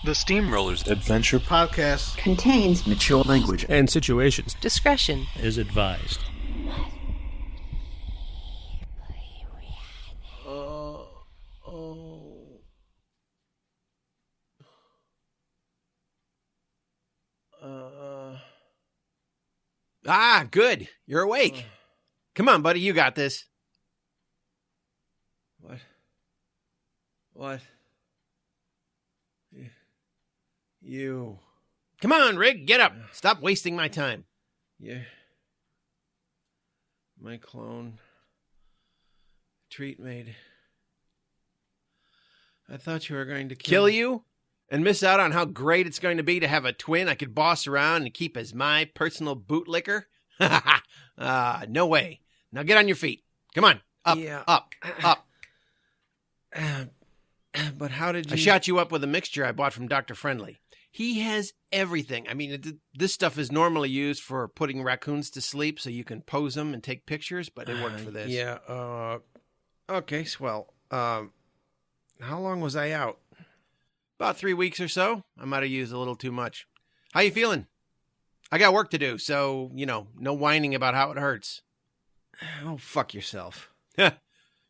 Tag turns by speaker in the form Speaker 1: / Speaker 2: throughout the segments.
Speaker 1: The Steamrollers
Speaker 2: Adventure Podcast
Speaker 3: contains
Speaker 4: mature language
Speaker 5: and situations.
Speaker 6: Discretion
Speaker 5: is advised.
Speaker 7: Good. You're awake. Come on, buddy. You got this. What? You. Come on, Rig. Get up. Stop wasting my time. Yeah. My clone. Treat made. I thought you were going to kill you and miss out on how great it's going to be to have a twin I could boss around and keep as my personal bootlicker? No way. Now get on your feet. Come on. Up. But how did you... I shot you up with a mixture I bought from Dr. Friendly. He has everything. I mean, this stuff is normally used for putting raccoons to sleep so you can pose them and take pictures, but it worked for this. Okay, swell. How long was I out? About 3 weeks or so. I might have used a little too much. How you feeling? I got work to do, so, no whining about how it hurts. Oh, fuck yourself.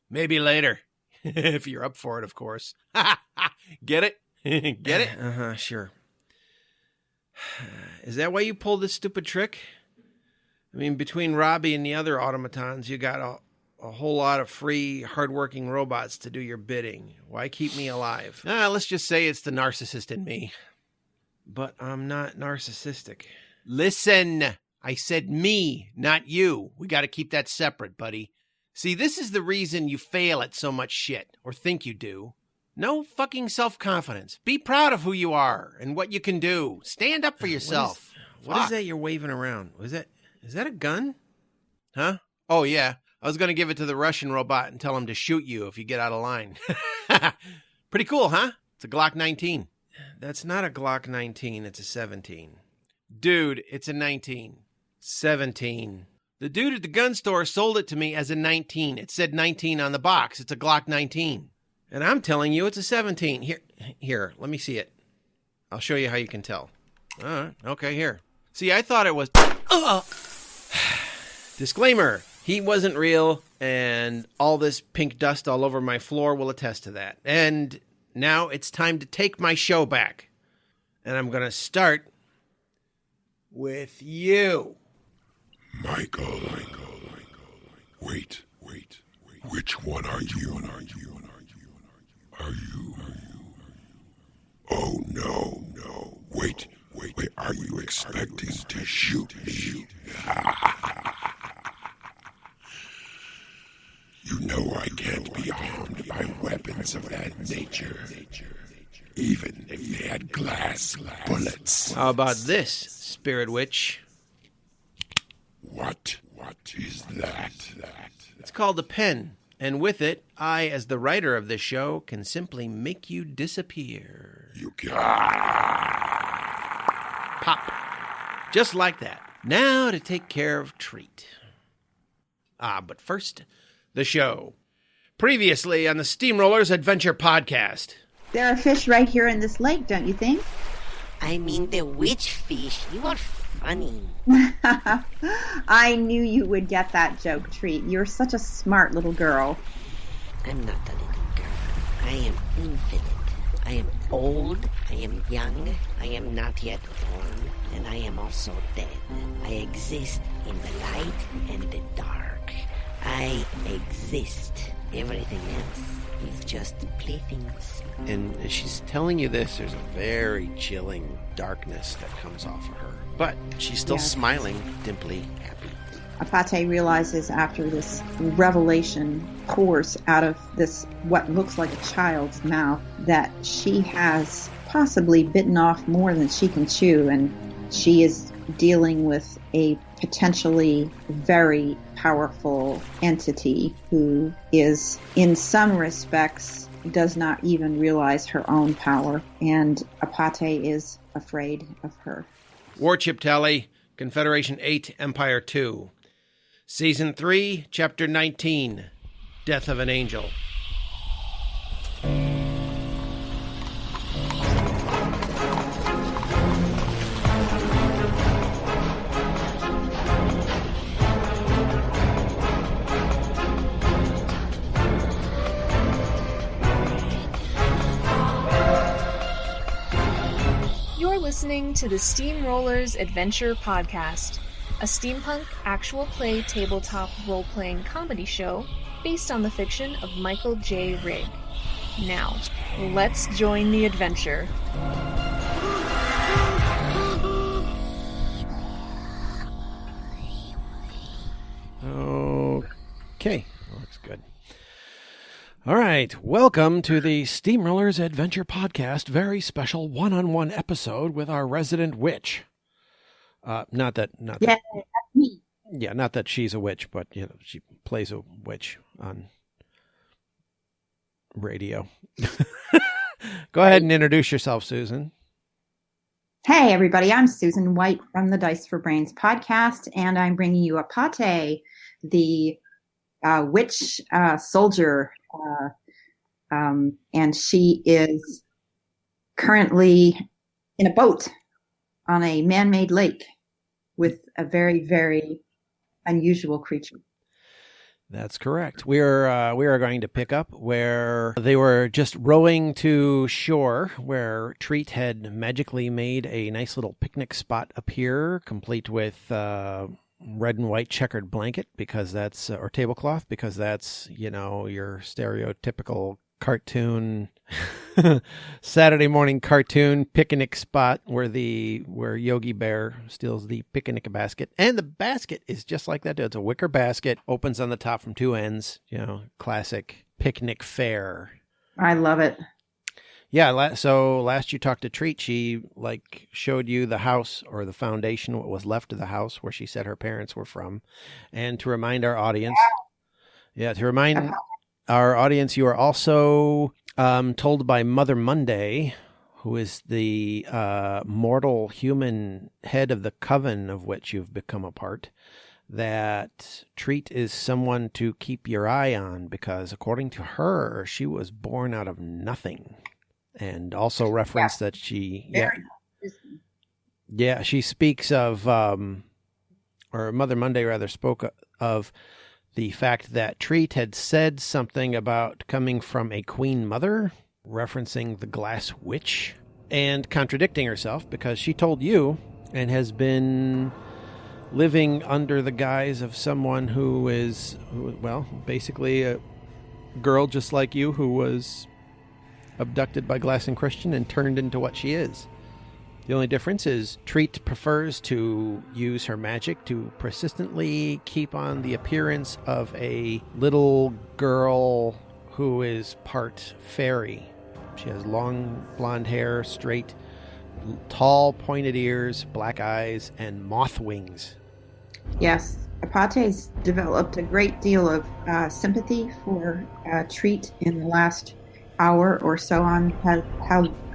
Speaker 7: Maybe later. If you're up for it, of course. Get it? Get it? Sure. Is that why you pulled this stupid trick? I mean, between Robbie and the other automatons, you got a whole lot of free, hardworking robots to do your bidding. Why keep me alive? Let's just say it's the narcissist in me. But I'm not narcissistic. Listen, I said me, not you. We got to keep that separate, buddy. See, this is the reason you fail at so much shit, or think you do. No fucking self-confidence. Be proud of who you are and what you can do. Stand up for yourself. What is that you're waving around? Is that a gun? Huh? Oh, yeah. I was going to give it to the Russian robot and tell him to shoot you if you get out of line. Pretty cool, huh? It's a Ch.19. That's not a Ch.19. It's a 17. Dude, it's a 19. 17. The dude at the gun store sold it to me as a 19. It said 19 on the box. It's a Ch.19. And I'm telling you it's a 17. Here, let me see it. I'll show you how you can tell. All right, okay, here. See, I thought it was... Disclaimer, he wasn't real, and all this pink dust all over my floor will attest to that. And now it's time to take my show back. And I'm going to start with you.
Speaker 8: Michael. Wait. Which one are you? Are you? Oh, no. Wait. Are you expecting to shoot me? You know I can't be harmed by weapons of that nature. Even if they had glass bullets.
Speaker 7: How about this, Spirit Witch?
Speaker 8: What is that?
Speaker 7: It's called a pen, and with it, I, as the writer of this show, can simply make you disappear.
Speaker 8: You can...
Speaker 7: Pop. Just like that. Now to take care of Treat. But first, the show. Previously on the Steamrollers Adventure Podcast.
Speaker 3: There are fish right here in this lake, don't you think?
Speaker 6: I mean the witch fish. You are funny.
Speaker 3: I knew you would get that joke, Treat. You're such a smart little girl.
Speaker 6: I'm not a little girl. I am infinite. I am old. I am young. I am not yet born. And I am also dead. I exist in the light and the dark. I exist. Everything else is just playthings.
Speaker 7: And as she's telling you this, there's a very chilling darkness that comes off of her. But she's still smiling, dimply happy.
Speaker 3: Apate realizes after this revelation pours out of this, what looks like a child's mouth, that she has possibly bitten off more than she can chew, and she is dealing with a potentially very powerful entity who is, in some respects, does not even realize her own power, and Apate is afraid of her.
Speaker 7: Warchip Tally, Confederation 8, Empire 2. Season 3, Chapter 19, Death of an Angel.
Speaker 1: listening to the Steamrollers Adventure Podcast, a steampunk actual play tabletop role-playing comedy show based on the fiction of Michael J. Rigg. Now, let's join the adventure.
Speaker 7: Okay, looks good. All right, welcome to the Steamrollers Adventure Podcast, very special one-on-one episode with our resident witch. Not that
Speaker 3: that's me.
Speaker 7: Yeah, not that she's a witch, but you know, she plays a witch on radio. Go ahead and introduce yourself, Susan.
Speaker 3: Hey, everybody. I'm Susan White from the Dice for Brains podcast, and I'm bringing you Apate, the witch soldier. And she is currently in a boat on a man-made lake with a very, very unusual creature.
Speaker 7: That's correct. We are going to pick up where they were just rowing to shore, where Treat had magically made a nice little picnic spot appear, complete with red and white checkered blanket, because that's or tablecloth, because that's, you know, your stereotypical cartoon Saturday morning cartoon picnic spot where Yogi Bear steals the picnic basket. And the basket is just like that. It's a wicker basket, opens on the top from two ends, you know, classic picnic fare.
Speaker 3: I love it.
Speaker 7: Yeah, so last you talked to Treat, she showed you the house, or the foundation, what was left of the house where she said her parents were from. And to remind our audience, our audience, you are also told by Mother Monday, who is the mortal human head of the coven of which you've become a part, that Treat is someone to keep your eye on, because according to her, she was born out of nothing. And also referenced that she speaks of, or Mother Monday rather spoke of the fact that Treat had said something about coming from a queen mother, referencing the glass witch, and contradicting herself, because she told you and has been living under the guise of someone who is, well, basically a girl just like you who was abducted by Glass and Christian and turned into what she is. The only difference is Treat prefers to use her magic to persistently keep on the appearance of a little girl who is part fairy. She has long blonde hair, straight, tall pointed ears, black eyes, and moth wings.
Speaker 3: Yes, Apate's developed a great deal of sympathy for Treat in the last hour or so on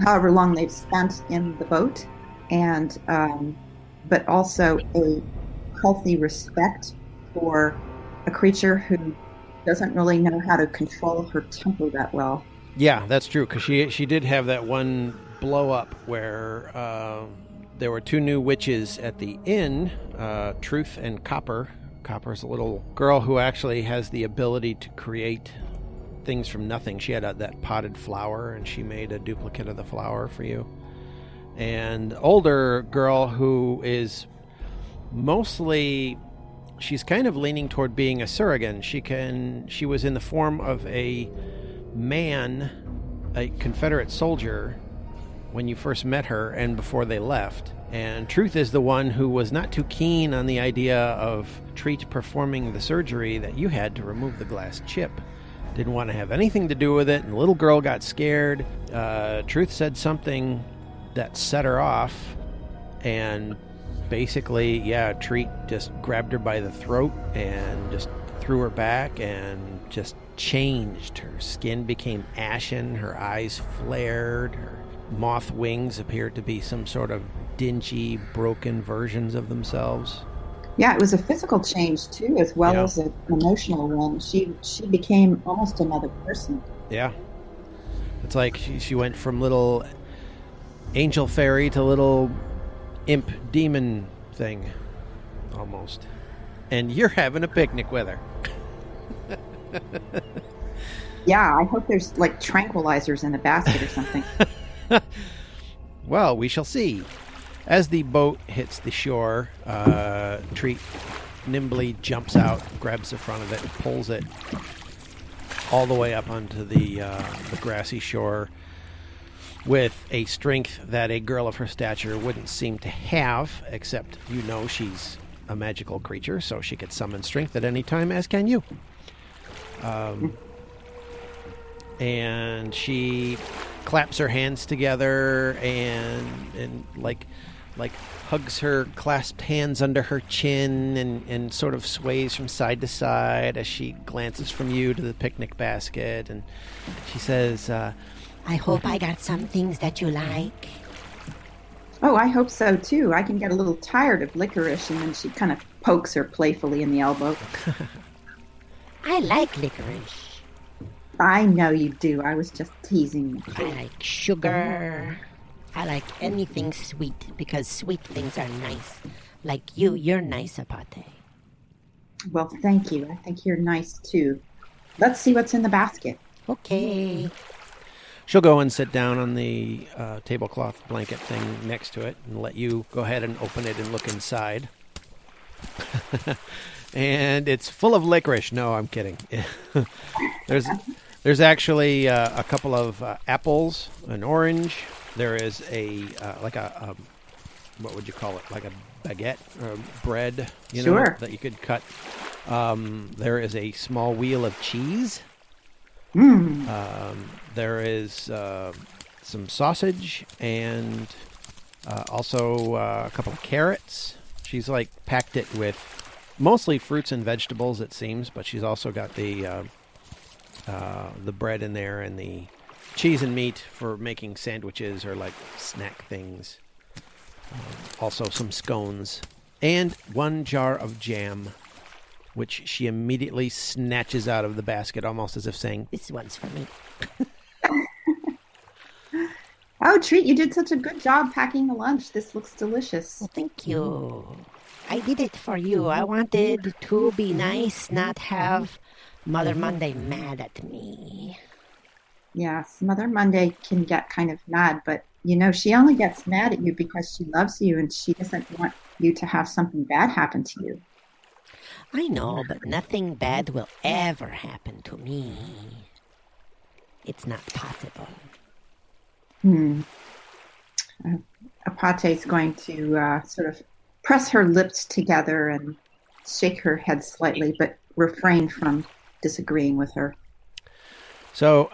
Speaker 3: however long they've spent in the boat, and but also a healthy respect for a creature who doesn't really know how to control her temper that well.
Speaker 7: Yeah, that's true, because she did have that one blow up where there were two new witches at the inn, Truth and Copper. Copper's a little girl who actually has the ability to create things from nothing. She had that potted flower, and she made a duplicate of the flower for you. And older girl who is mostly, she's kind of leaning toward being a surrogate. She was in the form of a man, a Confederate soldier, when you first met her and before they left. And Truth is the one who was not too keen on the idea of Treat performing the surgery that you had to remove the glass chip. Didn't want to have anything to do with it, and the little girl got scared. Truth said something that set her off, and basically, Treat just grabbed her by the throat and just threw her back and just changed. Her skin became ashen, her eyes flared, her moth wings appeared to be some sort of dingy, broken versions of themselves.
Speaker 3: Yeah, it was a physical change too, as well as an emotional one. She became almost another person.
Speaker 7: Yeah. It's like she went from little angel fairy to little imp demon thing, almost. And you're having a picnic with her.
Speaker 3: Yeah, I hope there's like tranquilizers in the basket or something.
Speaker 7: Well, we shall see. As the boat hits the shore, Treat nimbly jumps out, grabs the front of it, pulls it all the way up onto the grassy shore with a strength that a girl of her stature wouldn't seem to have, except she's a magical creature, so she could summon strength at any time, as can you. And she claps her hands together and like hugs her clasped hands under her chin and sort of sways from side to side as she glances from you to the picnic basket, and she says,
Speaker 6: I hope I got some things that you like.
Speaker 3: Oh, I hope so, too. I can get a little tired of licorice, and then she kind of pokes her playfully in the elbow.
Speaker 6: I like licorice.
Speaker 3: I know you do. I was just teasing you.
Speaker 6: I like sugar. I like anything sweet, because sweet things are nice. Like you, you're nice, Apate.
Speaker 3: Well, thank you. I think you're nice, too. Let's see what's in the basket.
Speaker 6: Okay.
Speaker 7: She'll go and sit down on the tablecloth blanket thing next to it and let you go ahead and open it and look inside. And it's full of licorice. No, I'm kidding. There's actually a couple of apples, an orange. There is a what would you call it? Like a baguette or bread,
Speaker 3: Sure.
Speaker 7: that you could cut. There is a small wheel of cheese. There is some sausage and also a couple of carrots. She's packed it with mostly fruits and vegetables, it seems, but she's also got the bread in there and the cheese and meat for making sandwiches or snack things. Also some scones and one jar of jam, which she immediately snatches out of the basket, almost as if saying, "This one's for me."
Speaker 3: Oh, Treat, you did such a good job packing the lunch. This looks delicious.
Speaker 6: Well, thank you. I did it for you. I wanted to be nice, not have Mother Monday mad at me.
Speaker 3: Yes, Mother Monday can get kind of mad, but, she only gets mad at you because she loves you and she doesn't want you to have something bad happen to you.
Speaker 6: I know, but nothing bad will ever happen to me. It's not possible.
Speaker 3: Apate's going to sort of press her lips together and shake her head slightly, but refrain from disagreeing with her.
Speaker 7: So,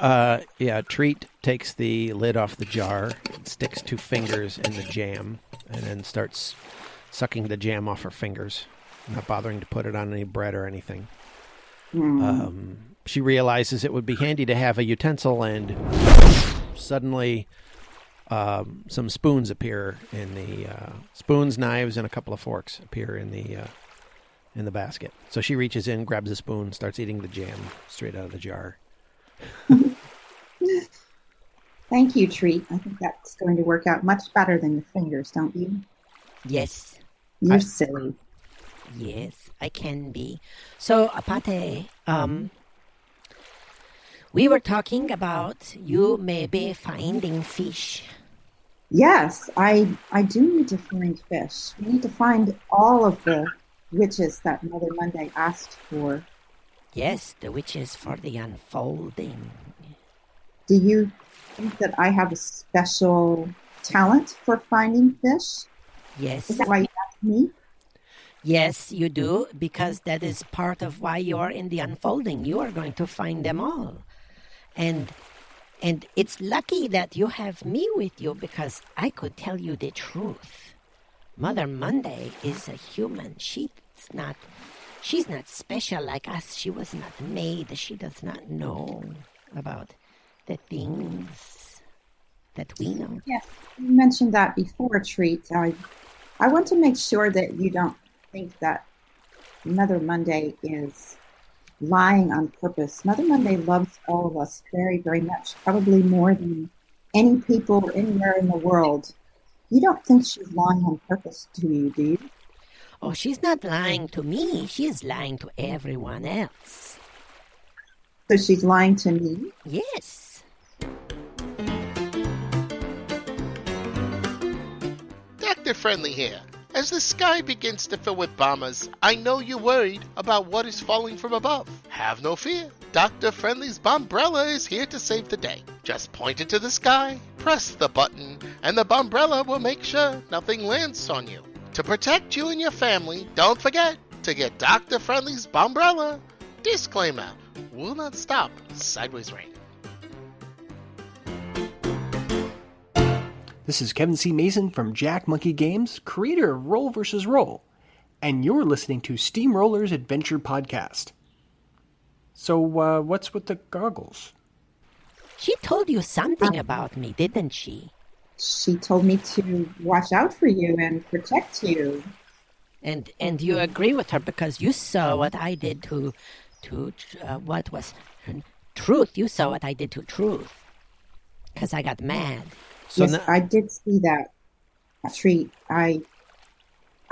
Speaker 7: Treat takes the lid off the jar, sticks 2 fingers in the jam, and then starts sucking the jam off her fingers, not bothering to put it on any bread or anything. She realizes it would be handy to have a utensil, and suddenly some spoons appear in the spoons, knives, and a couple of forks appear in the basket. So she reaches in, grabs a spoon, starts eating the jam straight out of the jar.
Speaker 3: Thank you, Treat. I think that's going to work out much better than your fingers, don't you?
Speaker 6: Yes.
Speaker 3: You're silly.
Speaker 6: Yes, I can be. So, Apate, we were talking about you maybe finding fish.
Speaker 3: Yes, I do need to find fish. We need to find all of the witches that Mother Monday asked for.
Speaker 6: Yes, the witches for the unfolding.
Speaker 3: Do you think that I have a special talent for finding fish?
Speaker 6: Yes.
Speaker 3: Is that why you asked me?
Speaker 6: Yes, you do, because that is part of why you are in the unfolding. You are going to find them all. And it's lucky that you have me with you, because I could tell you the truth. Mother Monday is a human. She's not special like us. She was not made. She does not know about the things that we know.
Speaker 3: Yes, you mentioned that before, Treat. I want to make sure that you don't think that Mother Monday is lying on purpose. Mother Monday loves all of us very, very much, probably more than any people anywhere in the world. You don't think she's lying on purpose to you, do you?
Speaker 6: Oh, she's not lying to me. She is lying to everyone else.
Speaker 3: So she's lying to me?
Speaker 2: Dr. Friendly here. As the sky begins to fill with bombers, I know you're worried about what is falling from above. Have no fear. Dr. Friendly's bombrella is here to save the day. Just point it to the sky, press the button, and the bombrella will make sure nothing lands on you. To protect you and your family, don't forget to get Dr. Friendly's bombrella. Disclaimer, will not stop sideways rain.
Speaker 4: This is Kevin C. Mason from Jack Monkey Games, creator of Roll vs. Roll, and you're listening to Steamroller's Adventure Podcast. So, what's with the goggles?
Speaker 6: She told you something about me, didn't she?
Speaker 3: She told me to watch out for you and protect you.
Speaker 6: And you agree with her because you saw what I did to what was Truth. You saw what I did to Truth. Because I got mad.
Speaker 3: So yes, I did see that, Treat. I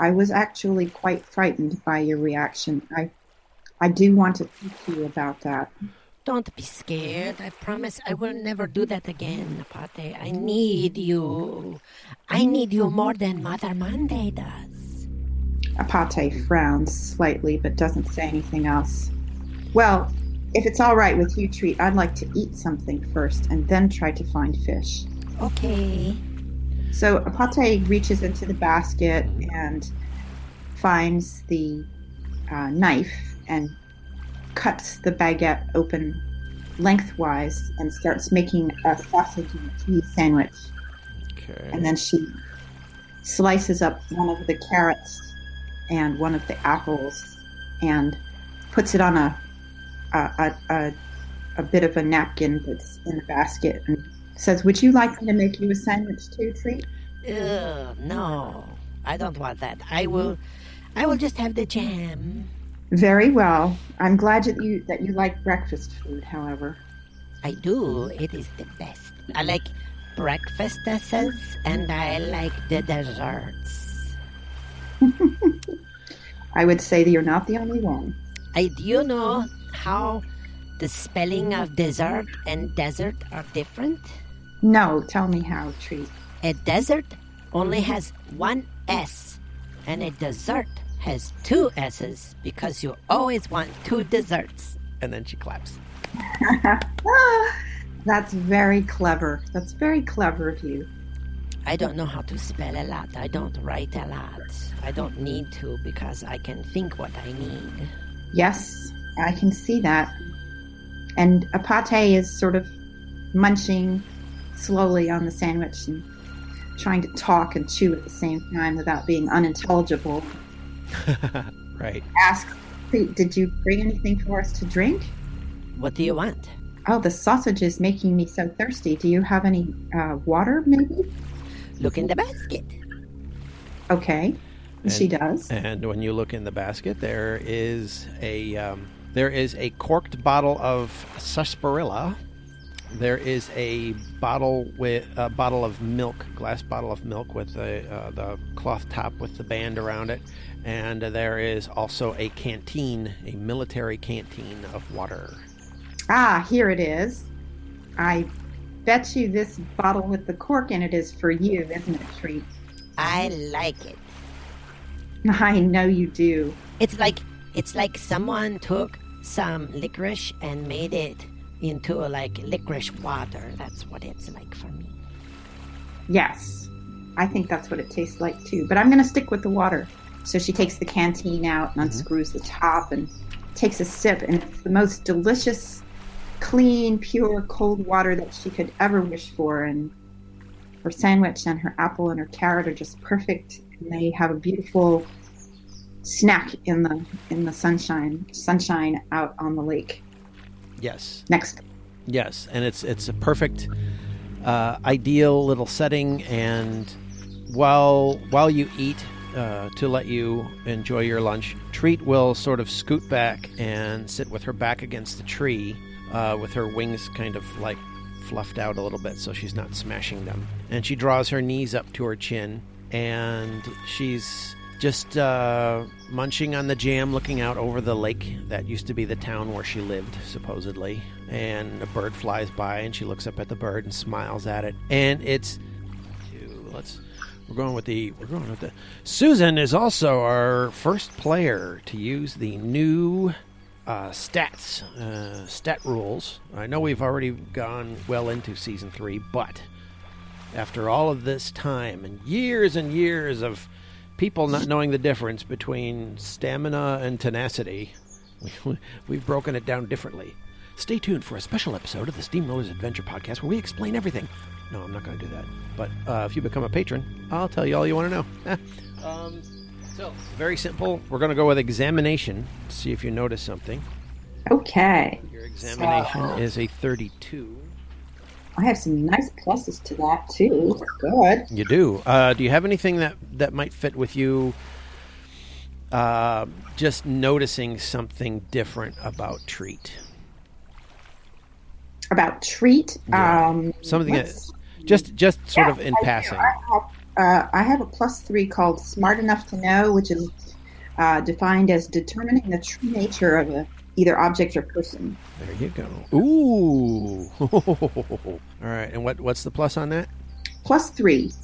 Speaker 3: was actually quite frightened by your reaction. I do want to speak to you about that.
Speaker 6: Don't be scared. I promise I will never do that again, Apate. I need you. I need you more than Mother Monday does.
Speaker 3: Apate frowns slightly but doesn't say anything else. Well, if it's all right with you, Treat, I'd like to eat something first and then try to find fish.
Speaker 6: Okay.
Speaker 3: So Apate reaches into the basket and finds the knife and cuts the baguette open lengthwise and starts making a sausage and cheese sandwich.
Speaker 7: Okay.
Speaker 3: And then she slices up one of the carrots and one of the apples and puts it on a bit of a napkin that's in the basket and says, "Would you like me to make you a sandwich too, Treat?"
Speaker 6: No, I don't want that. I will just have the jam.
Speaker 3: Very well. I'm glad that you like breakfast food, however.
Speaker 6: I do. It is the best. I like breakfastes and I like the desserts.
Speaker 3: I would say that you're not the only one.
Speaker 6: Do you know how the spelling of dessert and desert are different?
Speaker 3: No, tell me how, Treat.
Speaker 6: A desert only has one S, and a dessert has two S's because you always want two desserts.
Speaker 7: And then she claps.
Speaker 3: That's very clever. That's very clever of you.
Speaker 6: I don't know how to spell a lot. I don't write a lot. I don't need to because I can think what I need.
Speaker 3: Yes, I can see that. And Apate is sort of munching slowly on the sandwich and trying to talk and chew at the same time without being unintelligible.
Speaker 7: Right.
Speaker 3: Ask, did you bring anything for us to drink?
Speaker 6: What do you want?
Speaker 3: Oh, the sausage is making me so thirsty. Do you have any water, maybe?
Speaker 6: Look in the basket.
Speaker 3: Okay. And she does.
Speaker 7: And when you look in the basket, there is a corked bottle of sarsaparilla. There is a bottle of milk, glass bottle of milk with the cloth top with the band around it, and there is also a canteen, a military canteen of water.
Speaker 3: Ah, here it is. I bet you this bottle with the cork in it is for you, isn't it, Treat?
Speaker 6: I like it.
Speaker 3: I know you do.
Speaker 6: It's like someone took some licorice and made it into like licorice water. That's what it's like for me.
Speaker 3: Yes, I think that's what it tastes like too. But I'm going to stick with the water. So she takes the canteen out and unscrews the top and takes a sip. And it's the most delicious, clean, pure, cold water that she could ever wish for. And her sandwich and her apple and her carrot are just perfect. And they have a beautiful snack in the sunshine out on the lake.
Speaker 7: Yes.
Speaker 3: Next.
Speaker 7: Yes, and it's a perfect, ideal little setting. And while you eat, to let you enjoy your lunch, Treat will sort of scoot back and sit with her back against the tree, with her wings kind of like fluffed out a little bit so she's not smashing them. And she draws her knees up to her chin, and she's just munching on the jam, looking out over the lake that used to be the town where she lived, supposedly. And a bird flies by, and she looks up at the bird and smiles at it. And it's We're going with the. Susan is also our first player to use the new stat rules. I know we've already gone well into Season 3, but after all of this time and years of people not knowing the difference between stamina and tenacity, we've broken it down differently. Stay tuned for a special episode of the Steamrollers Adventure Podcast where we explain everything. No, I'm not going to do that. But if you become a patron, I'll tell you all you want to know. So, very simple. We're going to go with examination. See if you notice something.
Speaker 3: Okay.
Speaker 7: Your examination is a 32.
Speaker 3: I have some nice pluses to that, too. Good.
Speaker 7: You do. Do you have anything that might fit with you just noticing something different about Treat?
Speaker 3: About Treat?
Speaker 7: Yeah. Something that just sort of in passing.
Speaker 3: I have a +3 called Smart Enough to Know, which is defined as determining the true nature of either object or person.
Speaker 7: There you go. Ooh. All right. And what's the plus on that?
Speaker 3: +3.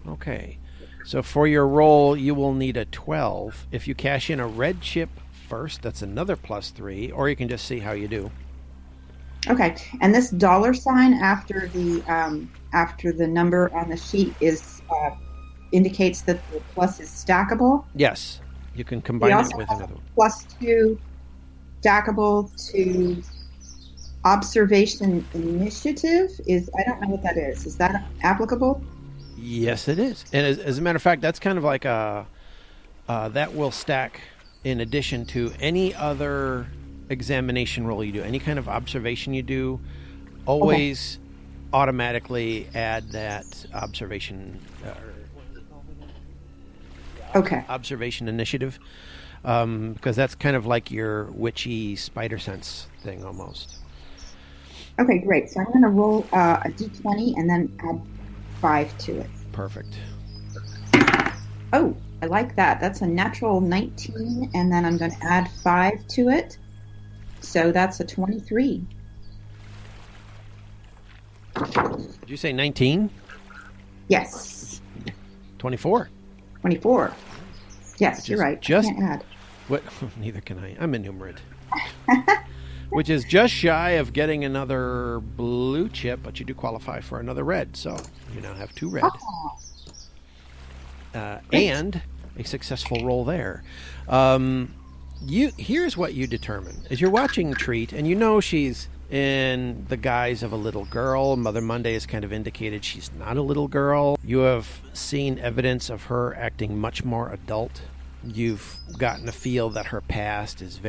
Speaker 7: Okay. So for your roll, you will need a 12. If you cash in a red chip first, that's another +3, or you can just see how you do.
Speaker 3: Okay, and this $sign after the number on the sheet indicates that the plus is stackable.
Speaker 7: Yes, you can combine it with another one.
Speaker 3: +2 stackable to observation initiative I don't know what that is. Is that applicable?
Speaker 7: Yes, it is. And as a matter of fact, that's kind of like that will stack in addition to any other examination roll you do, any kind of observation you do, always automatically add that observation observation initiative, because that's kind of like your witchy spider sense thing almost.
Speaker 3: Okay, great. So I'm going to roll a d20 and then add 5 to it.
Speaker 7: Perfect.
Speaker 3: Oh, I like that. That's a natural 19, and then I'm going to add 5 to it. So that's a 23.
Speaker 7: Did you say 19?
Speaker 3: Yes.
Speaker 7: 24.
Speaker 3: 24. Yes, you're right.
Speaker 7: Just,
Speaker 3: I can't add.
Speaker 7: What? Neither can I. I'm enumerate. Which is just shy of getting another blue chip, but you do qualify for another red. So you now have 2 red. And a successful roll there. Here's what you determine. As you're watching Treat, and you know she's in the guise of a little girl. Mother Monday has kind of indicated she's not a little girl. You have seen evidence of her acting much more adult. You've gotten a feel that her past is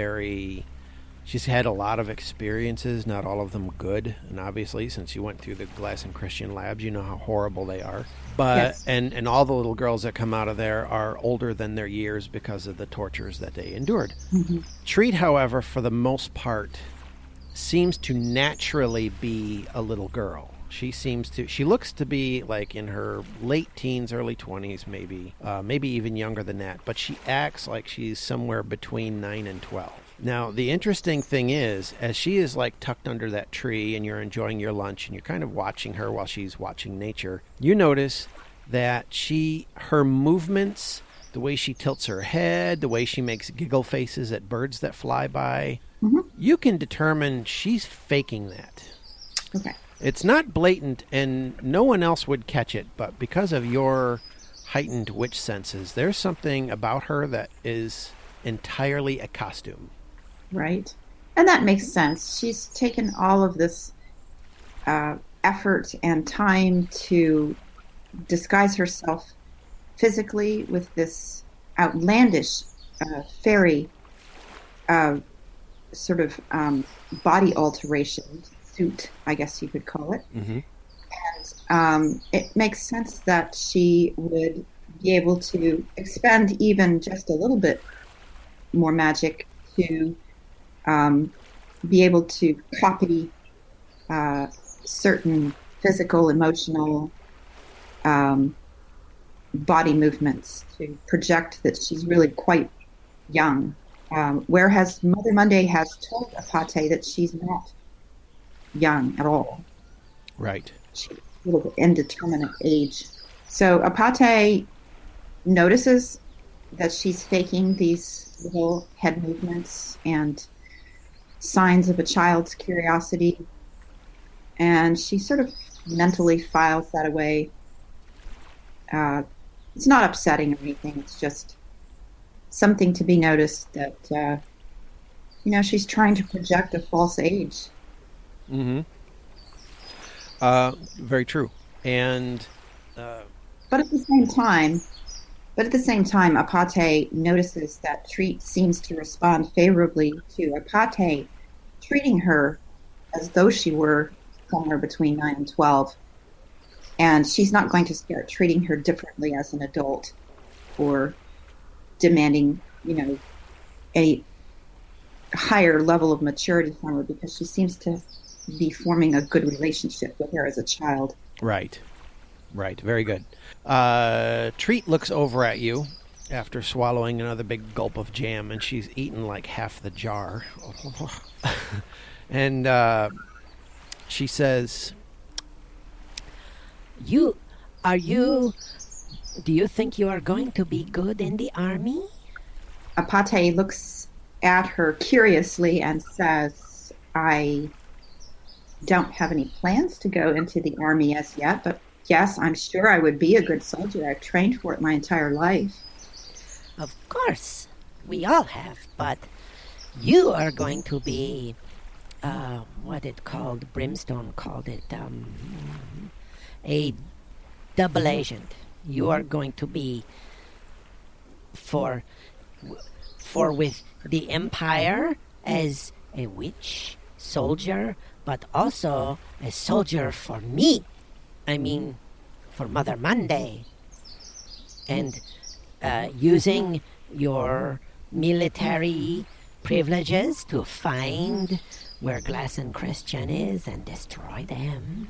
Speaker 7: she's had a lot of experiences, not all of them good. And obviously, since you went through the Glass and Christian labs, you know how horrible they are. But yes. and all the little girls that come out of there are older than their years because of the tortures that they endured. Mm-hmm. Treat, however, for the most part, seems to naturally be a little girl. She looks to be like in her late teens, early 20s, maybe even younger than that. But she acts like she's somewhere between 9 and 12. Now, the interesting thing is, as she is like tucked under that tree and you're enjoying your lunch and you're kind of watching her while she's watching nature, you notice that her movements, the way she tilts her head, the way she makes giggle faces at birds that fly by, you can determine she's faking that.
Speaker 3: Okay.
Speaker 7: It's not blatant and no one else would catch it, but because of your heightened witch senses, there's something about her that is entirely a costume.
Speaker 3: Right. And that makes sense. She's taken all of this effort and time to disguise herself physically with this outlandish fairy sort of body alteration suit, I guess you could call it. Mm-hmm. And it makes sense that she would be able to expend even just a little bit more magic to be able to copy certain physical, emotional body movements to project that she's really quite young. Whereas Mother Monday has told Apate that she's not young at all.
Speaker 7: Right.
Speaker 3: She's a little bit indeterminate age. So Apate notices that she's faking these little head movements and signs of a child's curiosity, and she sort of mentally files that away. It's not upsetting or anything. It's just something to be noticed that, she's trying to project a false age.
Speaker 7: Mm-hmm. Very true. And...
Speaker 3: But at the same time, Apate notices that Treat seems to respond favorably to Apate treating her as though she were somewhere between 9 and 12. And she's not going to start treating her differently as an adult or demanding, a higher level of maturity from her, because she seems to be forming a good relationship with her as a child.
Speaker 7: Right. Very good. Treat looks over at you after swallowing another big gulp of jam, and she's eaten like half the jar. And she says,
Speaker 6: Do you think you are going to be good in the army?
Speaker 3: Apate looks at her curiously and says, I don't have any plans to go into the army as yet, but yes, I'm sure I would be a good soldier. I've trained for it my entire life.
Speaker 6: Of course, we all have, but you are going to be, Brimstone called it, a double agent. You are going to be for with the Empire as a witch soldier, but also a soldier for me. I mean, for Mother Monday. And using your military privileges to find where Glass and Christian is and destroy them.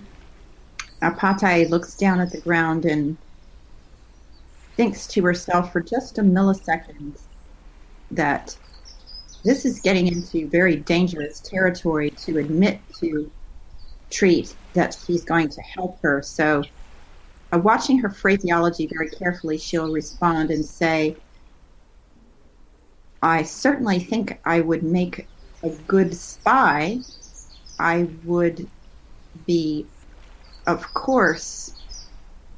Speaker 3: Apate looks down at the ground and thinks to herself for just a millisecond that this is getting into very dangerous territory to admit to Treat that she's going to help her. So, watching her phraseology very carefully, she'll respond and say, I certainly think I would make a good spy. I would be, of course,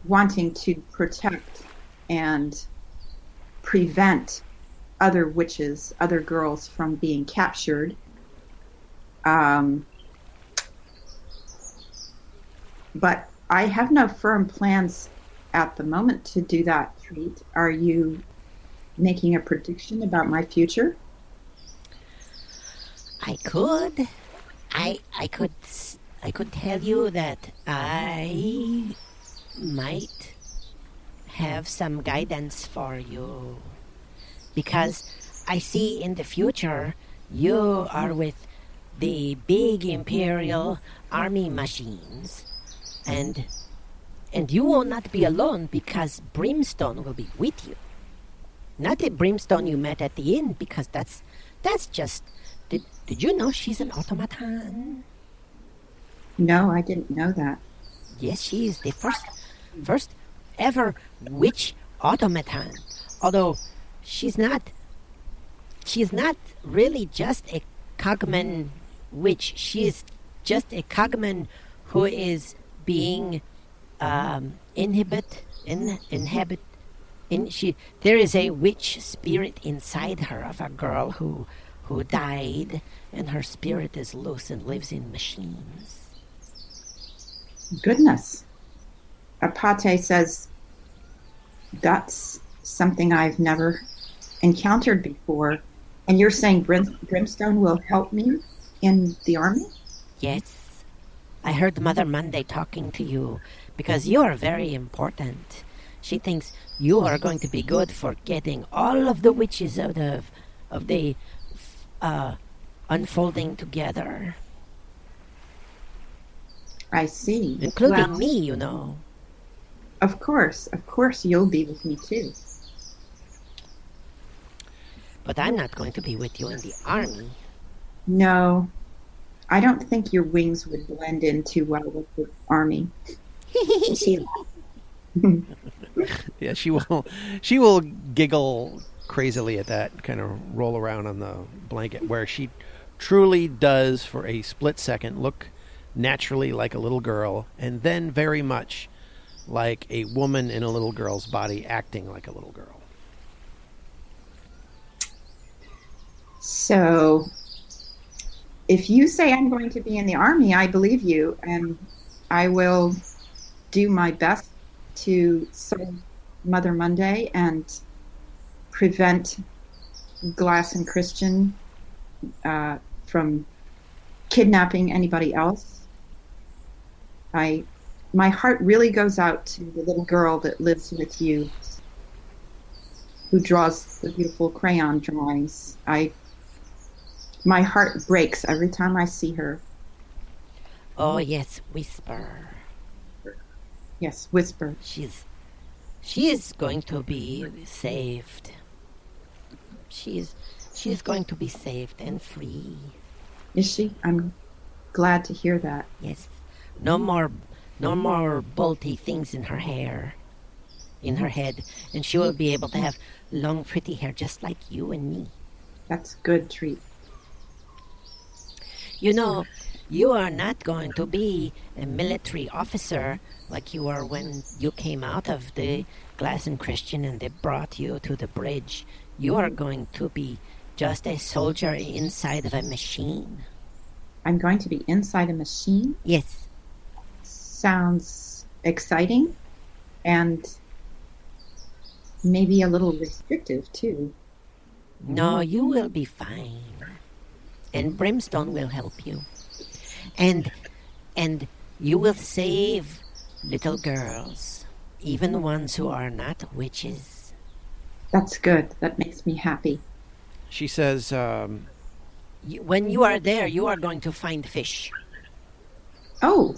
Speaker 3: wanting to protect and prevent other witches, other girls from being captured. But I have no firm plans at the moment to do that, Treat. Are you making a prediction about my future?
Speaker 6: I could. I could tell you that I might have some guidance for you. Because I see in the future you are with the big Imperial army machines. And you will not be alone because Brimstone will be with you. Not the Brimstone you met at the inn, because that's just... Did you know she's an automaton?
Speaker 3: No, I didn't know that.
Speaker 6: Yes, she is the first ever witch automaton. Although she's not really just a cogman witch. She is just a cogman who is being there is a witch spirit inside her of a girl who died, and her spirit is loose and lives in machines.
Speaker 3: Goodness. Apate says, that's something I've never encountered before. And you're saying Brimstone will help me in the army?
Speaker 6: Yes. I heard Mother Monday talking to you because you are very important. She thinks you are going to be good for getting all of the witches out of the unfolding together.
Speaker 3: I see.
Speaker 6: Including me, you know.
Speaker 3: Of course you'll be with me too.
Speaker 6: But I'm not going to be with you in the army.
Speaker 3: No, I don't think your wings would blend in too well with the army. She laughed.
Speaker 7: Yeah, she will giggle crazily at that, kind of roll around on the blanket, where she truly does, for a split second, look naturally like a little girl, and then very much like a woman in a little girl's body acting like a little girl.
Speaker 3: So, if you say I'm going to be in the Army, I believe you, and I will do my best to serve Mother Monday and prevent Glass and Christian from kidnapping anybody else. My heart really goes out to the little girl that lives with you, who draws the beautiful crayon drawings. My heart breaks every time I see her.
Speaker 6: Oh, yes, Whisper.
Speaker 3: Yes, Whisper.
Speaker 6: She is going to be saved. She is going to be saved and free.
Speaker 3: Is she? I'm glad to hear that.
Speaker 6: Yes. No more bolty things in her hair, in her head, and she will be able to have long, pretty hair just like you and me.
Speaker 3: That's good, Treat.
Speaker 6: You know, you are not going to be a military officer like you were when you came out of the Glass and Christian and they brought you to the bridge. You are going to be just a soldier inside of a machine.
Speaker 3: I'm going to be inside a machine?
Speaker 6: Yes.
Speaker 3: Sounds exciting and maybe a little restrictive, too.
Speaker 6: No, you will be fine. And Brimstone will help you. And you will save little girls, even the ones who are not witches.
Speaker 3: That's good. That makes me happy.
Speaker 7: She says,
Speaker 6: when you are there, you are going to find fish.
Speaker 3: Oh,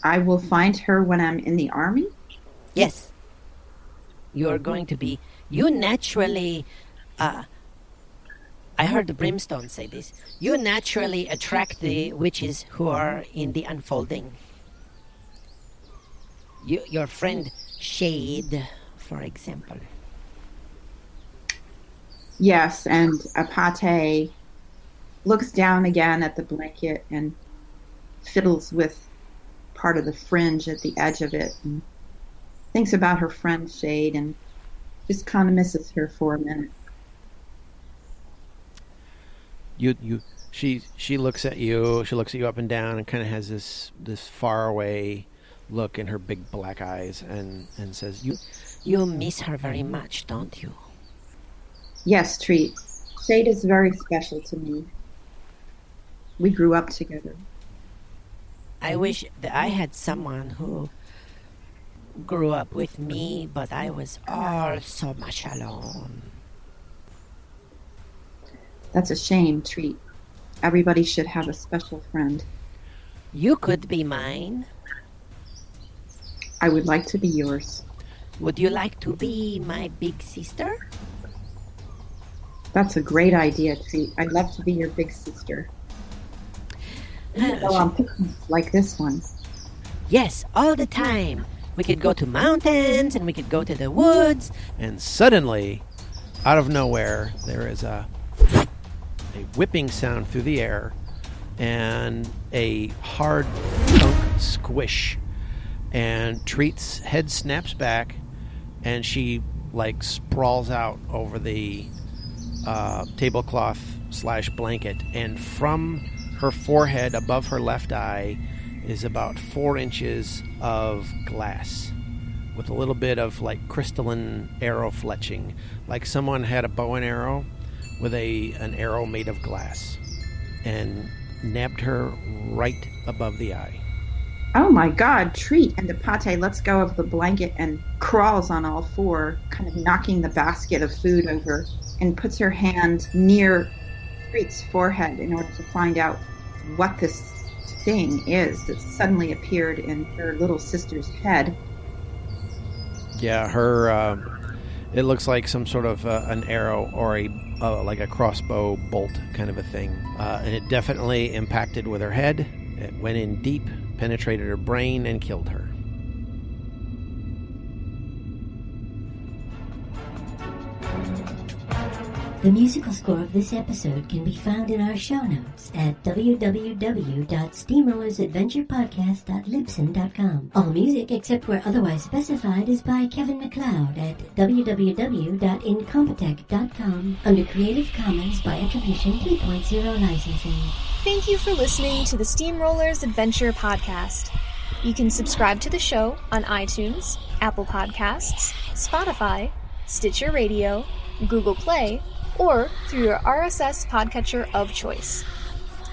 Speaker 3: I will find her when I'm in the Army?
Speaker 6: Yes. You are going to be... You naturally... I heard the Brimstone say this. You naturally attract the witches who are in the unfolding. Your friend Shade, for example.
Speaker 3: Yes, and Apate looks down again at the blanket and fiddles with part of the fringe at the edge of it and thinks about her friend Shade and just kind of misses her for a minute.
Speaker 7: She looks at you. She looks at you up and down, and kind of has this far away look in her big black eyes, and says,
Speaker 6: "You miss her very much, don't you?"
Speaker 3: Yes, Treat. Shade is very special to me. We grew up together.
Speaker 6: I wish that I had someone who grew up with me, but I was all so much alone.
Speaker 3: That's a shame, Treat. Everybody should have a special friend.
Speaker 6: You could be mine.
Speaker 3: I would like to be yours.
Speaker 6: Would you like to be my big sister?
Speaker 3: That's a great idea, Treat. I'd love to be your big sister. Go on picnics like this one.
Speaker 6: Yes, all the time. We could go to mountains and we could go to the woods.
Speaker 7: And suddenly, out of nowhere, there is a whipping sound through the air and a hard thunk squish. And Treat's head snaps back and she sprawls out over the tablecloth / blanket, and from her forehead above her left eye is about 4 inches of glass with a little bit of crystalline arrow fletching, like someone had a bow and arrow with an arrow made of glass, and nabbed her right above the eye.
Speaker 3: Oh my God, Treat! And Apate lets go of the blanket and crawls on all four, kind of knocking the basket of food over, and puts her hand near Treat's forehead in order to find out what this thing is that suddenly appeared in her little sister's head.
Speaker 7: Yeah, it looks like some sort of an arrow or a crossbow bolt kind of a thing. And it definitely impacted with her head. It went in deep, penetrated her brain, and killed her.
Speaker 5: The musical score of this episode can be found in our show notes at www.steamrollersadventurepodcast.libsyn.com. All music except where otherwise specified is by Kevin MacLeod at www.incompetech.com under Creative Commons by Attribution 3.0 licensing.
Speaker 1: Thank you for listening to the Steamrollers Adventure Podcast. You can subscribe to the show on iTunes, Apple Podcasts, Spotify, Stitcher Radio, Google Play, or through your RSS podcatcher of choice.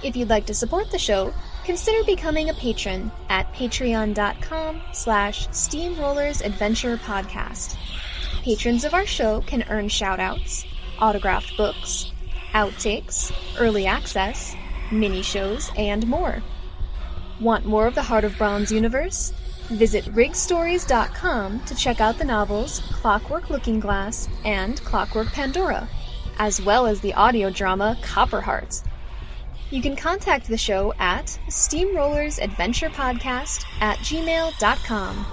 Speaker 1: If you'd like to support the show, consider becoming a patron at patreon.com/SteamrollersAdventurePodcast. Patrons of our show can earn shoutouts, autographed books, outtakes, early access, mini-shows, and more. Want more of the Heart of Bronze universe? Visit rigstories.com to check out the novels Clockwork Looking Glass and Clockwork Pandora, as well as the audio drama Copperheart. You can contact the show at steamrollersadventurepodcast@gmail.com.